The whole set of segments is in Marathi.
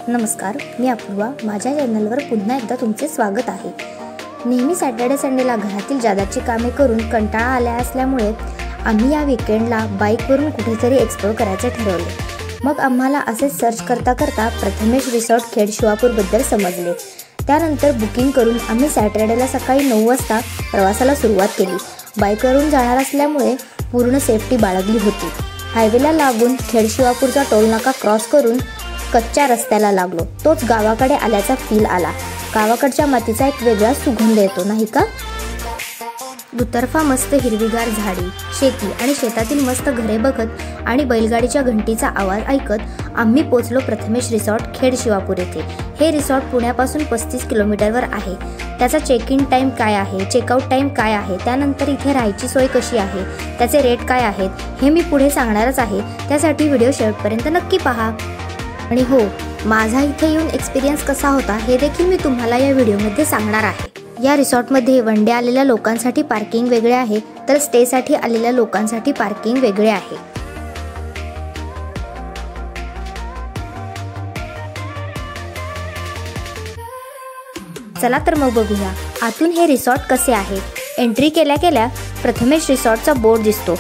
नमस्कार, मी अपूर्वा. माझ्या चॅनलवर पुन्हा एकदा तुमचे स्वागत आहे. नेहमी सॅटर्डे संडेला घरातील जादाची कामे करून कंटाळा आला असल्यामुळे आम्ही या वीकेंडला बाईकवरून कुठेतरी एक्सप्लोर करायचे ठरवले. मग आम्हाला असे सर्च करता करता प्रथमेश रिसॉर्ट खेड शिवापूरबद्दल समजले. त्यानंतर बुकिंग करून आम्ही सॅटर्डेला सकाळी 9 वाजता प्रवासाला सुरुवात केली. बाईकवरून जाणार असल्यामुळे पूर्ण सेफ्टी बाळगली होती. हायवेला लागून खेड शिवापूरचा टोलनाका क्रॉस करून कच्च्या रस्त्याला लागलो. तोच गावाकडे आल्याचा फील आला. गावाकडच्या मातीचा एक वेगळा सुगंध येतो, नाही का? दुतर्फा मस्त हिरवीगार झाडी, शेती आणि शेतातील मस्त घरे बघत आणि बैलगाडीच्या घंटीचा आवाज ऐकत आम्ही पोचलो प्रथमेश रिसॉर्ट खेड शिवापूर येथे. हे रिसॉर्ट पुण्यापासून 35 किलोमीटरवर आहे. त्याचा चेक इन टाईम काय आहे, चेकआउट टाईम काय आहे, त्यानंतर इथे राहायची सोय कशी आहे, त्याचे रेट काय आहेत, हे मी पुढे सांगणारच आहे. त्यासाठी व्हिडिओ शेवटपर्यंत नक्की पहा. आणि हो, माझा इथे येऊन एक्सपिरियन्स कसा होता हे देखील मी तुम्हाला या व्हिडिओमध्ये सांगणार आहे. या रिसॉर्टमध्ये वन डे आलेल्या लोकांसाठी पार्किंग वेगळे आहे, तर स्टेसाठी आलेल्या लोकांसाठी पार्किंग वेगळे आहे. चला तर मग बघूया आतून हे रिसॉर्ट कसे आहे. एंट्री केल्या केल्या प्रथमेश रिसॉर्टचा बोर्ड दिसतो.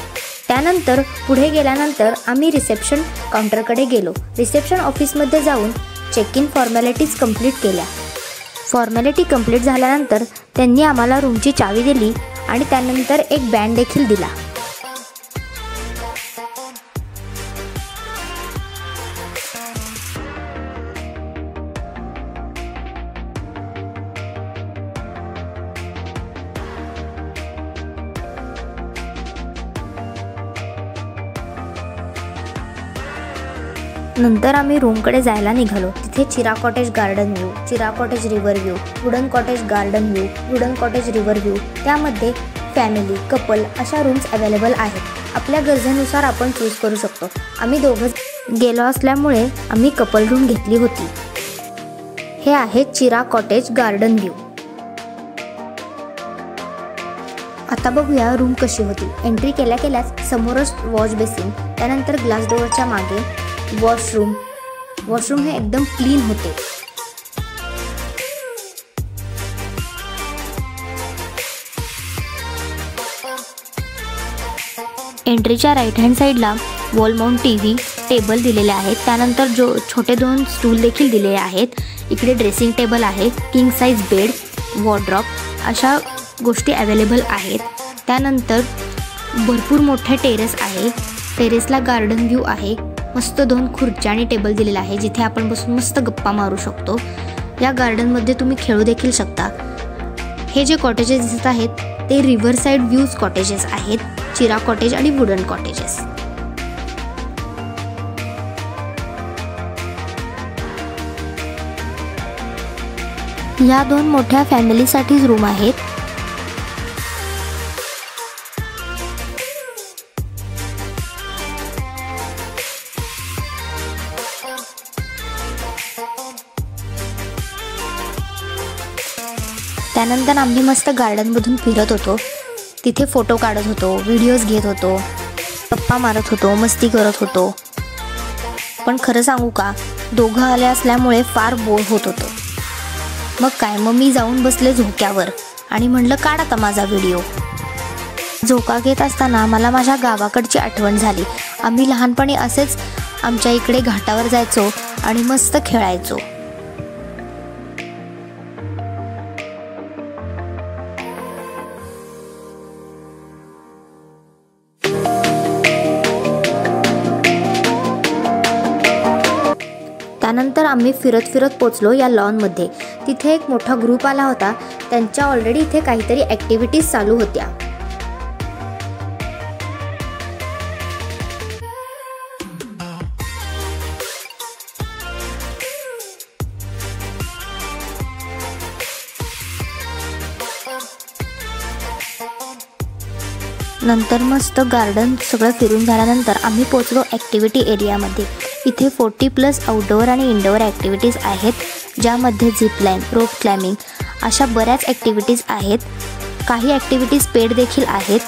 त्यानंतर पुढे गेल्यानंतर आम्ही रिसेप्शन काउंटरकडे गेलो. रिसेप्शन ऑफिसमध्ये जाऊन चेक इन फॉर्मॅलिटीज कंप्लीट केल्या. फॉर्मॅलिटी कंप्लीट झाल्यानंतर त्यांनी आम्हाला रूमची चावी दिली आणि त्यानंतर एक बँड देखील दिला. नंतर आम्ही रूमकडे जायला निघालो. तिथे चिरा कॉटेज गार्डन व्ह्यू, चिरा cottage river view, wooden cottage garden view, wooden cottage river view, त्यामध्ये फॅमिली, कपल अशा रूम्स अवेलेबल आहेत. आपल्या गरजेनुसार आपण चूज करू शकतो. आम्ही दोघंच गेलो असल्यामुळे आम्ही कपल रूम घेतली होती. हे आहे चिरा कॉटेज गार्डन व्ह्यू. आता बघूया रूम कशी होती. एंट्री केल्या केल्याच समोरच वॉश बेसिन, त्यानंतर ग्लास डोअरच्या मागे वॉशरूम हे एकदम क्लीन होते. एंट्रीच्या राईट हँड साईडला वॉल माउंट टीव्ही टेबल दिलेले आहेत. त्यानंतर छोटे 2 स्टूल देखील दिलेले आहेत. इकडे ड्रेसिंग टेबल आहे, किंग साईज बेड, वॉर्डरोब अशा गोष्टी अवेलेबल आहेत. त्यानंतर भरपूर मोठे टेरेस आहे. टेरेसला गार्डन व्ह्यू आहे. मस्त 2 खुर्च्या आणि टेबल दिलेला आहे जिथे आपण बसून मस्त गप्पा मारू शकतो. या गार्डनमध्ये तुम्ही खेळू देखील शकता. हे जे कॉटेजेस दिसत आहेत ते रिव्हर साईड व्ह्यूज कॉटेजेस आहेत, चिरा कॉटेज आणि वुडन कॉटेजेस. या 2 मोठ्या फॅमिलीसाठीच रूम आहेत. त्यानंतर आम्ही मस्त गार्डनमधून फिरत होतो. तिथे फोटो काढत होतो, व्हिडिओज घेत होतो, गप्पा मारत होतो, मस्ती करत होतो. पण खरं सांगू का, दोघं आले असल्यामुळे फार बोर होत होतो. मग मी जाऊन बसले झोक्यावर आणि म्हणलं काढ आता माझा व्हिडिओ. झोका घेत असताना मला माझ्या गावाकडची आठवण झाली. आम्ही लहानपणी असेच आमच्या इकडे घाटावर जायचो आणि मस्त खेळायचो. त्यानंतर आम्ही फिरत फिरत पोचलो या लॉनमध्ये. तिथे एक मोठा ग्रुप आला होता. त्यांच्या ऑलरेडी इथे काहीतरी ॲक्टिव्हिटीज चालू होत्या. नंतर मस्त गार्डन सगळं फिरून झाल्यानंतर आम्ही पोचलो ॲक्टिव्हिटी एरियामध्ये. इथे 40+ आउटडोअर आणि इनडोअर ॲक्टिव्हिटीज आहेत, ज्यामध्ये झिपलाईन, रोप क्लाइम्बिंग अशा बऱ्याच ॲक्टिव्हिटीज आहेत. काही ॲक्टिव्हिटीज पेड देखील आहेत.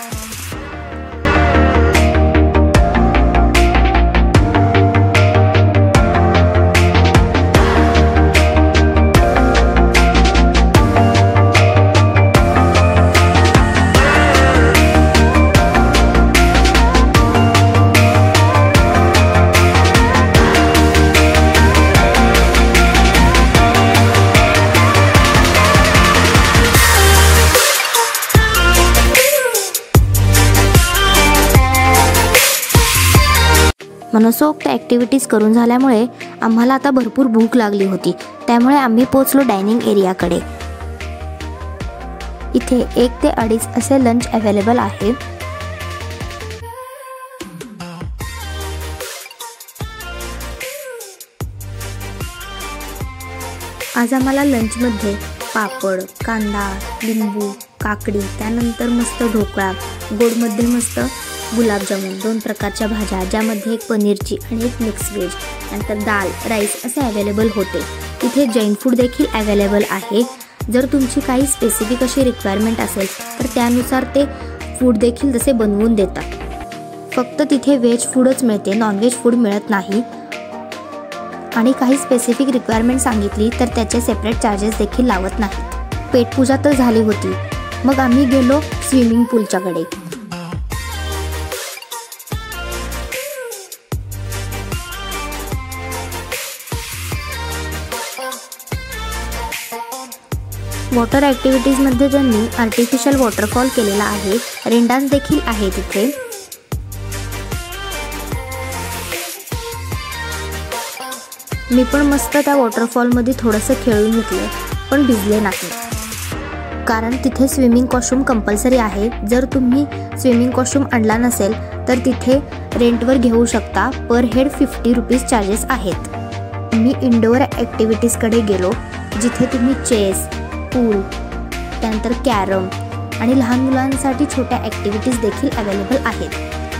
मनसोक्त ॲक्टिव्हिटीज करून झाल्यामुळे आम्हाला आता भरपूर भूक लागली होती, त्यामुळे आम्ही पोचलो डायनिंग एरियाकडे। इथे 1 ते 2:30 असे लंच अवेलेबल आहे। आज आम्हाला लंचमध्ये पापड, कांदा, लिंबू, काकडी, त्यानंतर मस्त ढोकळा, गोडमध्ये मस्त गुलाबजामुन, 2 प्रकारच्या भाज्या ज्यामध्ये एक पनीरची आणि एक मिक्स व्हेज, नंतर दाल, राईस असे अवेलेबल होते। इथे जैन फूड देखील अवेलेबल आहे। जर तुमची काही स्पेसिफिक अशी रिक्वायरमेंट असेल तर त्यानुसार ते फूड देखील तसे बनवून देतात। फक्त तिथे व्हेज फूडच मिळते, नॉनव्हेज फूड मिळत नाही। आणि काही स्पेसिफिक रिक्वायरमेंट सांगितली तर त्याचे सेपरेट चार्जेस देखील लावत नाहीत। पेटपूजा तर झाली होती, मग आम्ही गेलो स्विमिंग पूलच्याकडे। वॉटर ॲक्टिव्हिटीजमध्ये त्यांनी आर्टिफिशियल वॉटरफॉल केलेला आहे, रेन डान्स देखील आहे तिथे। मी पण मस्त त्या वॉटरफॉलमध्ये थोडंसं खेळून घेतलं, पण भिजले नाही, कारण तिथे स्विमिंग कॉस्ट्यूम कंपल्सरी आहे। जर तुम्ही स्विमिंग कॉस्ट्यूम आणला नसेल तर तिथे रेंटवर घेऊ शकता। पर हेड 50 रुपीज चार्जेस आहेत। मी इंडोअर ॲक्टिव्हिटीजकडे गेलो, जिथे तुम्ही चेस, पूल, त्यानंतर कॅरम आणि लहान मुलांसाठी छोट्या ॲक्टिव्हिटीज देखील अवेलेबल आहेत।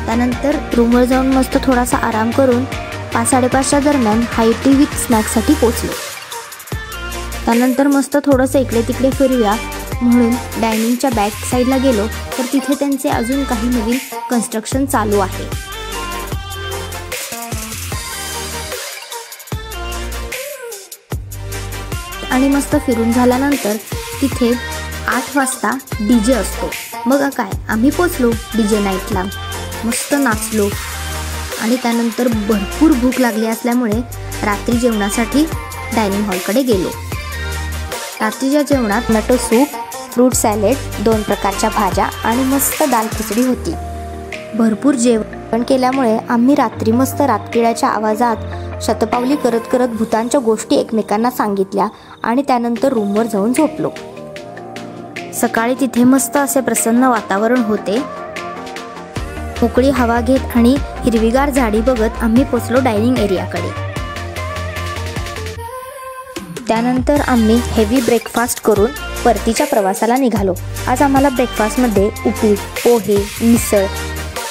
त्यानंतर रूमवर जाऊन मस्त थोडासा आराम करून 5:30च्या दरम्यान हाय टी विथ स्नॅक्ससाठी पोचलो। त्यानंतर मस्त थोडंसं इकडे तिकडे फिरूया म्हणून डायनिंगच्या बॅक साईडला गेलो, तर तिथे त्यांचे अजून काही नवीन कन्स्ट्रक्शन चालू आहे। आणि मस्त फिरून झाल्यानंतर तिथे 8 वाजता DJ असतो। मग काय, आम्ही पोचलो DJ नाईटला, मस्त नाचलो आणि त्यानंतर भरपूर भूक लागली असल्यामुळे रात्री जेवणासाठी डायनिंग हॉलकडे गेलो। रात्रीच्या जेवणात टोमॅटो सूप, फ्रूट सॅलेड, 2 प्रकारच्या भाज्या आणि मस्त दाल खिचडी होती। भरपूर जेवण केल्यामुळे आम्ही रात्री मस्त रातकिड्याच्या आवाजात शतपावली करत करत भूतांच्या गोष्टी एकमेकांना सांगितल्या आणि त्यानंतर रूमवर जाऊन झोपलो। सकाळी तिथे मस्त असे प्रसन्न वातावरण होते। मोकळी हवा घेत आणि हिरवीगार झाडी बघत आम्ही पोचलो डायनिंग एरियाकडे। त्यानंतर आम्ही हेवी ब्रेकफास्ट करून परतीच्या प्रवासाला निघालो। आज आम्हाला ब्रेकफास्टमध्ये उपीट, पोहे, मिसळ,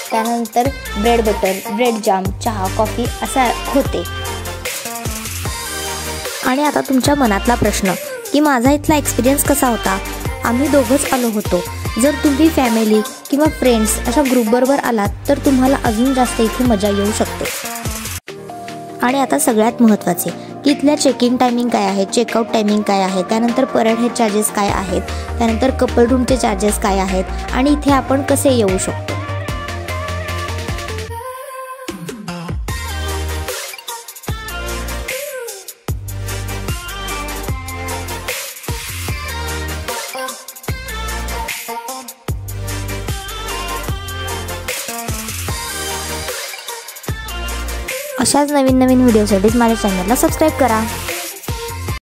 त्यानंतर ब्रेड बटर, ब्रेड जाम, चहा, कॉफी असा होते। आणि आता तुमच्या मनातला प्रश्न की माझा इथला एक्सपिरियन्स कसा होता? आम्ही दोघंच आलो होतो। जर तुम्ही फॅमिली किंवा फ्रेंड्स अशा ग्रुपबरोबर आलात तर तुम्हाला अजून जास्त इथे मजा येऊ शकते। आणि आता सगळ्यात महत्त्वाचे की इथल्या चेक इन टायमिंग काय आहे, चेकआउट टायमिंग काय आहे, त्यानंतर पर हेड चार्जेस काय आहेत, त्यानंतर कपल रूमचे चार्जेस काय आहेत आणि इथे आपण कसे येऊ शकतो। अशाच नवीन व्हिडिओसाठी माझ्या चॅनलला सबस्क्राईब करा।